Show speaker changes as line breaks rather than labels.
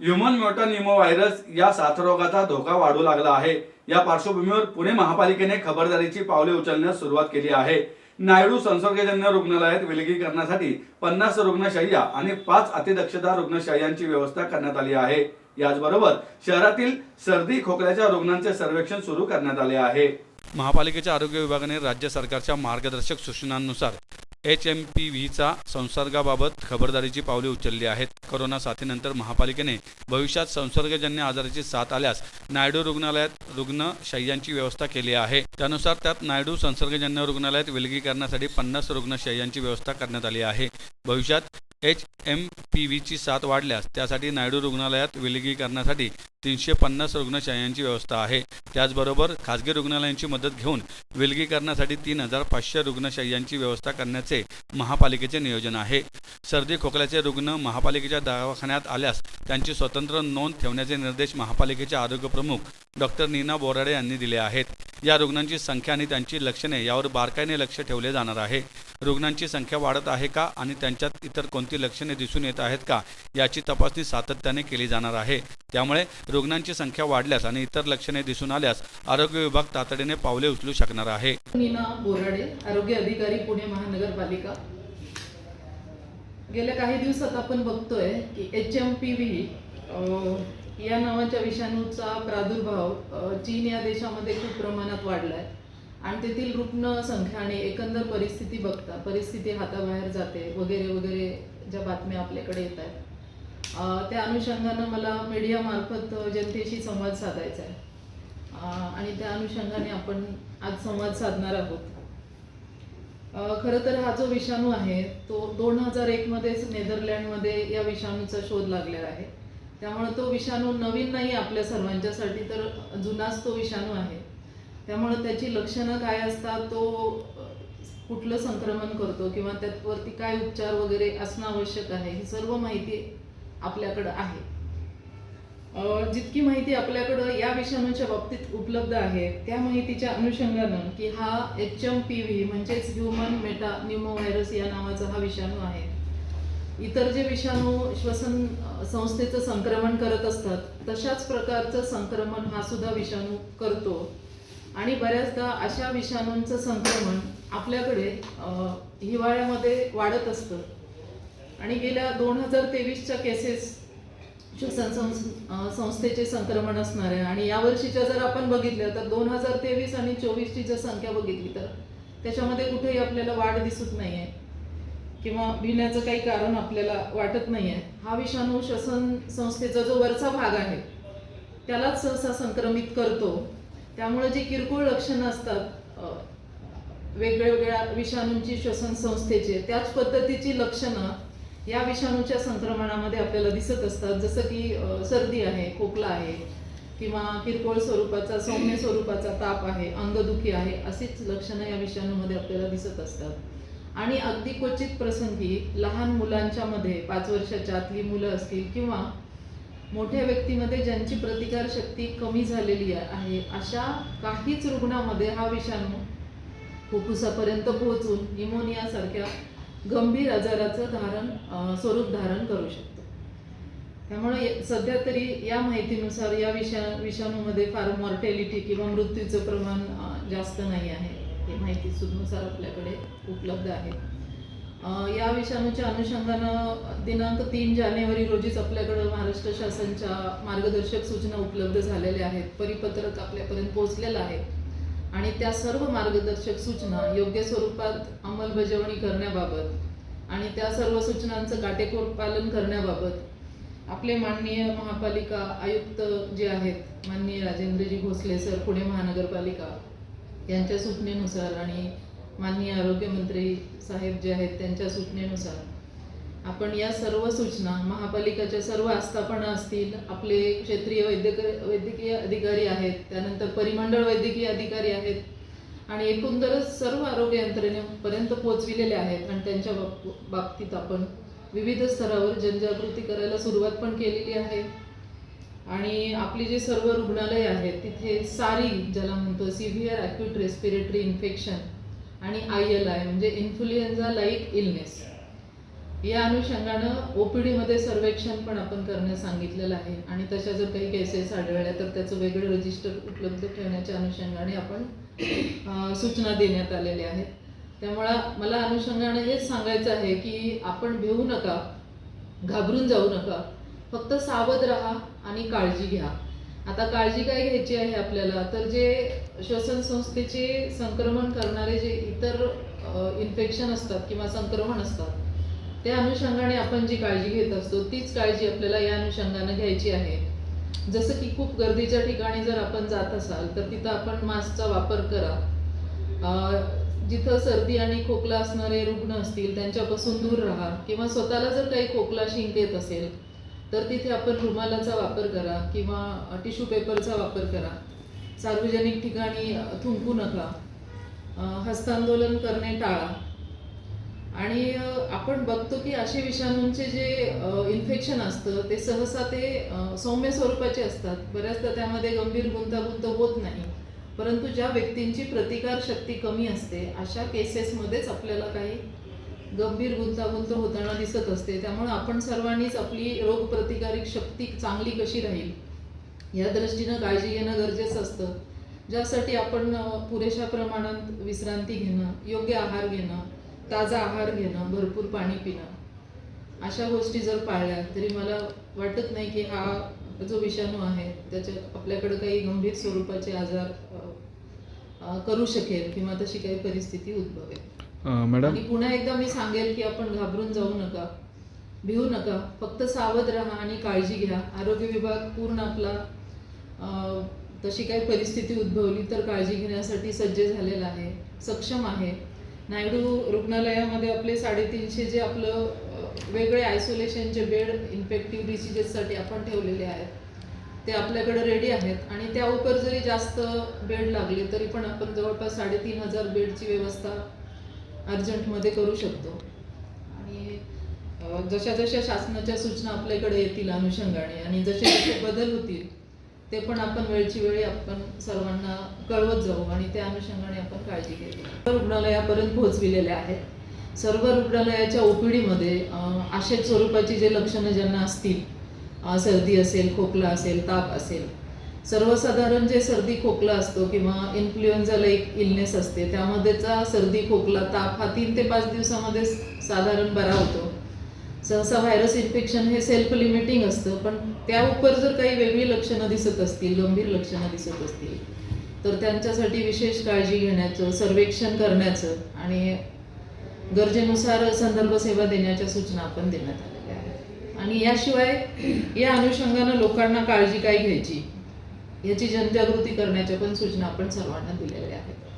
Human म्युटानिमो virus या साथरोगाचा धोका वाढू लागला आहे। या पार्श्वभूमीवर पुणे महापालिकेने खबरदारीची पावले उचलण्यास सुरुवात केली आहे। नायडू संसर्गजन्य रुग्णालयात विलगीकरणासाठी 50 रुग्णशय्या आणि 5 अतिदक्षता रुग्णशय्यांची व्यवस्था करण्यात आली आहे। याचबरोबर शहरातील सर्दी खोकल्याच्या रुग्णांचे सर्वेक्षण सुरू करण्यात आले आहे। महापालिकेच्या आरोग्य विभागाने राज्य सरकारच्या मार्गदर्शक सूचनांनुसार HMPVचा संसर्गाबाबत खबरदारीची पावले उचलली आहेत। कोरोना साथीनंतर महापालिकेने भविष्यात संसर्गजन्य आजाराची साथ आल्यास नायडू रुग्णालयात रुग्णशय्यांची व्यवस्था केली आहे। त्यानुसार त्यात नायडू संसर्गजन्य रुग्णालयात विलगीकरणासाठी 50 रुग्णशय्यांची व्यवस्था करण्यात आली आहे। भविष्यात HMPVची साथ वाढल्यास त्यासाठी नायडू रुग्णालयात विलगीकरणासाठी 350 रुग्णशय्यांची व्यवस्था आहे। त्याचबरोबर खासगी रुग्णालयांची मदत घेऊन विलगीकरणासाठी 3500 रुग्णशय्यांची व्यवस्था करण्याचे महापालिकेचे नियोजन आहे। सर्दी खोकल्याचे रुग्ण महापालिकेच्या दवाखान्यात आल्यास त्यांची स्वतंत्र नोंद ठेवण्याचे निर्देश महापालिकेचे आरोग्य प्रमुख डॉक्टर नीना बोराडे यांनी दिले आहेत। या रुग्णांची संख्या आणि त्यांची लक्षणे यावर बारकाईने लक्ष ठेवले जाणार आहे। रुग्णांची संख्या वाढत आहे का आणि त्यांच्यात इतर कोणती लक्षणे दिसून येत आहेत का याची तपासणी सातत्याने केली जाणार आहे। त्यामुळे रुग्णांची संख्या वाढल्यास आणि इतर लक्षणे दिसून आल्यास आरोग्य विभाग तातडीने पावले उचलू शकणार आहे।
नीना बोराडे, आरोग्य अधिकारी, पुणे महानगरपालिका। गेल्या काही दिवसात आपण बघतोय की HMPV या नावाच्या विषाणूचा प्रादुर्भाव चीन या देशामध्ये खूप प्रमाणात वाढलाय आणि तेथील रुग्ण संख्या आणि एकंदर परिस्थिती बघता परिस्थिती हाताबाहेर जाते वगैरे वगैरे ज्या बातम्या आपल्याकडे येत आहेत त्या अनुषंगानं मला मीडियामार्फत जनतेशी संवाद साधायचा आहे आणि त्या अनुषंगाने आपण आज संवाद साधणार आहोत। खरं तर हा जो विषाणू आहे तो 2001 मध्येच नेदरलँडमध्ये या विषाणूचा शोध लागलेला आहे। त्यामुळे तो विषाणू नवीन नाही आपल्या सर्वांच्यासाठी, तर जुनाच तो विषाणू आहे। त्यामुळे त्याची लक्षणं काय असतात, तो कुठलं संक्रमण करतो किंवा त्यावरती काय उपचार वगैरे असणं आवश्यक आहे, ही सर्व माहिती आपल्याकडं आहे। जितकी माहिती आपल्याकडं या विषाणूच्या बाबतीत उपलब्ध आहे त्या माहितीच्या अनुषंगानं की हा HMPV म्हणजेच ह्यूमन मेटानिमो व्हायरस या नावाचा हा विषाणू आहे। इतर जे विषाणू श्वसन संस्थेचं संक्रमण करत असतात तशाच प्रकारचं संक्रमण हा सुद्धा विषाणू करतो आणि बऱ्याचदा अशा विषाणूंचं संक्रमण आपल्याकडे हिवाळ्यामध्ये वाढत असतं आणि गेल्या 2023च्या केसेस श्वसन संस्थेचे संक्रमण असणार आहे आणि यावर्षीच्या जर आपण बघितल्या तर 2023 आणि 24ची जर संख्या बघितली तर त्याच्यामध्ये कुठेही आपल्याला वाढ दिसत नाही आहे किंवा भिण्याचं काही कारण आपल्याला वाटत नाही आहे। हा विषाणू श्वसन संस्थेचा जो वरचा भाग आहे त्यालाच सहसा संक्रमित करतो। त्यामुळे जी किरकोळ लक्षणं असतात वेगवेगळ्या विषाणूंची श्वसन संस्थेचे त्याच पद्धतीची लक्षणं या विषाणूच्या संक्रमणामध्ये आपल्याला दिसत असतात, जसं की सर्दी आहे, खोकला आहे किंवा किरकोळ स्वरूपाचा सौम्य स्वरूपाचा ताप आहे, अंगदुखी आहे, अशीच लक्षणं या विषाणूमध्ये आपल्याला दिसत असतात। आणि अगदी क्वचित प्रसंगी लहान मुलांच्या मध्ये 5 वर्षाच्या आतली मुलं असतील किंवा मोठ्या व्यक्तीमध्ये ज्यांची प्रतिकारशक्ती कमी झालेली आहे अशा काहीच रुग्णामध्ये हा विषाणू फुफ्फुसापर्यंत पोहोचून निमोनिया सारख्या गंभीर आजाराचं स्वरूप धारण करू शकतो। त्यामुळे सध्या तरी या माहितीनुसार या विषाणूमध्ये फार मॉर्टॅलिटी किंवा मृत्यूचं प्रमाण जास्त नाही आहे, ही माहितीनुसार आपल्याकडे उपलब्ध आहे। या विषाणूच्या अनुषंगानं दिनांक 3 जानेवारी रोजीच आपल्याकडे महाराष्ट्र शासनाच्या मार्गदर्शक सूचना उपलब्ध झालेल्या आहेत, परिपत्रक आपल्यापर्यंत पोहोचलेलं आहे आणि त्या सर्व मार्गदर्शक सूचना योग्य स्वरूपात अंमलबजावणी करण्याबाबत आणि त्या सर्व सूचनांचं काटेकोर पालन करण्याबाबत आपले माननीय महापालिका आयुक्त जे आहेत माननीय राजेंद्रजी भोसले सर, पुणे महानगरपालिका यांच्या सूचनेनुसार आणि माननीय आरोग्यमंत्री साहेब जे आहेत त्यांच्या सूचनेनुसार आपण या सर्व सूचना महापालिकेच्या सर्व आस्थापना असतील, आपले क्षेत्रीय वैद्यकीय अधिकारी आहेत, त्यानंतर परिमंडळ वैद्यकीय अधिकारी आहेत आणि एकंदरच सर्व आरोग्य यंत्रणेपर्यंत पोहोचविलेले आहेत आणि त्यांच्या बाबतीत आपण विविध स्तरावर जनजागृती करायला सुरुवात पण केलेली आहे। आणि आपली जे सर्व रुग्णालय आहेत तिथे सारी ज्याला म्हणतो सिव्हिअर ॲक्यूट रेस्पिरेटरी इन्फेक्शन आणि ILI म्हणजे इन्फ्लुएन्झा लाईक इलनेस या अनुषंगानं OPD मध्ये सर्वेक्षण पण आपण करण्यास सांगितलेलं आहे आणि तशा जर काही केसेस आढळल्या तर त्याचं वेगळं रजिस्टर उपलब्ध ठेवण्याच्या अनुषंगाने आपण सूचना देण्यात आलेल्या आहेत. त्यामुळं मला अनुषंगाने हेच सांगायचं आहे की आपण भिवू नका, घाबरून जाऊ नका, फक्त सावध राहा आणि काळजी घ्या. आता काळजी काय घ्यायची आहे आपल्याला, तर जे श्वसन संस्थेचे संक्रमण करणारे जे इतर इन्फेक्शन असतात किंवा संक्रमण असतात त्या अनुषंगाने आपण जी काळजी घेत असतो तीच काळजी आपल्याला या अनुषंगाने घ्यायची आहे. जसं की खूप गर्दीच्या ठिकाणी जर आपण जात असाल तर तिथं आपण मास्कचा वापर करा. जिथं सर्दी आणि खोकला असणारे रुग्ण असतील त्यांच्यापासून दूर राहा, किंवा स्वतःला जर काही खोकला शिंक येत असेल तर तिथे आपण रुमालाचा वापर करा किंवा टिश्यू पेपरचा वापर करा. सार्वजनिक ठिकाणी थुंकू नका, हस्तांदोलन करणे टाळा. आणि आपण बघतो की असे विषाणूंचे जे इन्फेक्शन असतं ते सहसा ते सौम्य स्वरूपाचे असतात. बऱ्याचदा त्यामध्ये गंभीर गुंतागुंत होत नाही, परंतु ज्या व्यक्तींची प्रतिकार शक्ती कमी असते अशा केसेसमध्येच आपल्याला काही गंभीर गुंतागुंत होताना दिसत असते. त्यामुळे आपण सर्वांनीच आपली रोगप्रतिकारक शक्ती चांगली कशी राहील या दृष्टीनं काळजी घेणं गरजेचं असतं, ज्यासाठी आपण पुरेशा प्रमाणात विश्रांती घेणं, योग्य आहार घेणं, ताजा आहार घेणं, भरपूर पाणी पिणं, अशा गोष्टी जर पाळल्या तरी मला वाटत नाही की हा जो विषाणू आहे त्याच्यात आपल्याकडे काही गंभीर स्वरूपाचे आजार करू शकेल किंवा तशी काही परिस्थिती उद्भवेल.
मॅडम,
आणि पुन्हा एकदा मी सांगेल की आपण घाबरून जाऊ नका, भिवू नका, फक्त सावध राहा आणि काळजी घ्या. आरोग्य विभाग पूर्ण आपला तशी काही परिस्थिती उद्भवली तर काळजी घेण्यासाठी सज्ज झालेला आहे, सक्षम आहे. नायडू रुग्णालयामध्ये आपले 350 जे आपलं वेगळे आयसोलेशनचे बेड इन्फेक्टिव्ह डिसीजेससाठी आपण ठेवलेले आहेत ते आपल्याकडे रेडी आहेत आणि त्या उपर जरी जास्त बेड लागले तरी पण आपण जवळपास 3500 बेडची व्यवस्था अर्जंटमध्ये करू शकतो. आणि जशा जशा शासनाच्या सूचना आपल्याकडे येतील अनुषंगाने आणि जसे जसे बदल होतील ते पण आपण वेळची वेळी आपण सर्वांना कळवत जाऊ आणि त्या अनुषंगाने आपण काळजी घेऊ. रुग्णालयापर्यंत पोहोचविलेले आहेत. सर्व रुग्णालयाच्या OPD मध्ये अशा स्वरूपाची जे लक्षणं ज्यांना असतील, सर्दी असेल, खोकला असेल, ताप असेल, सर्वसाधारण जे सर्दी खोकला असतो किंवा इन्फ्लुएन्झा लाईक इलनेस असते त्यामध्येचा सर्दी खोकला ताप हा 3 ते 5 दिवसामध्ये साधारण बरा होतो. सहसा व्हायरस इन्फेक्शन हे सेल्फ लिमिटिंग असतं, पण त्या उपर जर काही वेगळी लक्षणं दिसत असतील, गंभीर लक्षणं दिसत असतील तर त्यांच्यासाठी विशेष काळजी घेण्याचं, सर्वेक्षण करण्याचं आणि गरजेनुसार संदर्भ सेवा देण्याच्या सूचना आपण देण्यात आलेल्या आहेत. आणि याशिवाय या अनुषंगानं लोकांना काळजी काय घ्यायची याची जनजागृती करण्याच्या पण सूचना आपण सर्वांना दिलेल्या आहेत.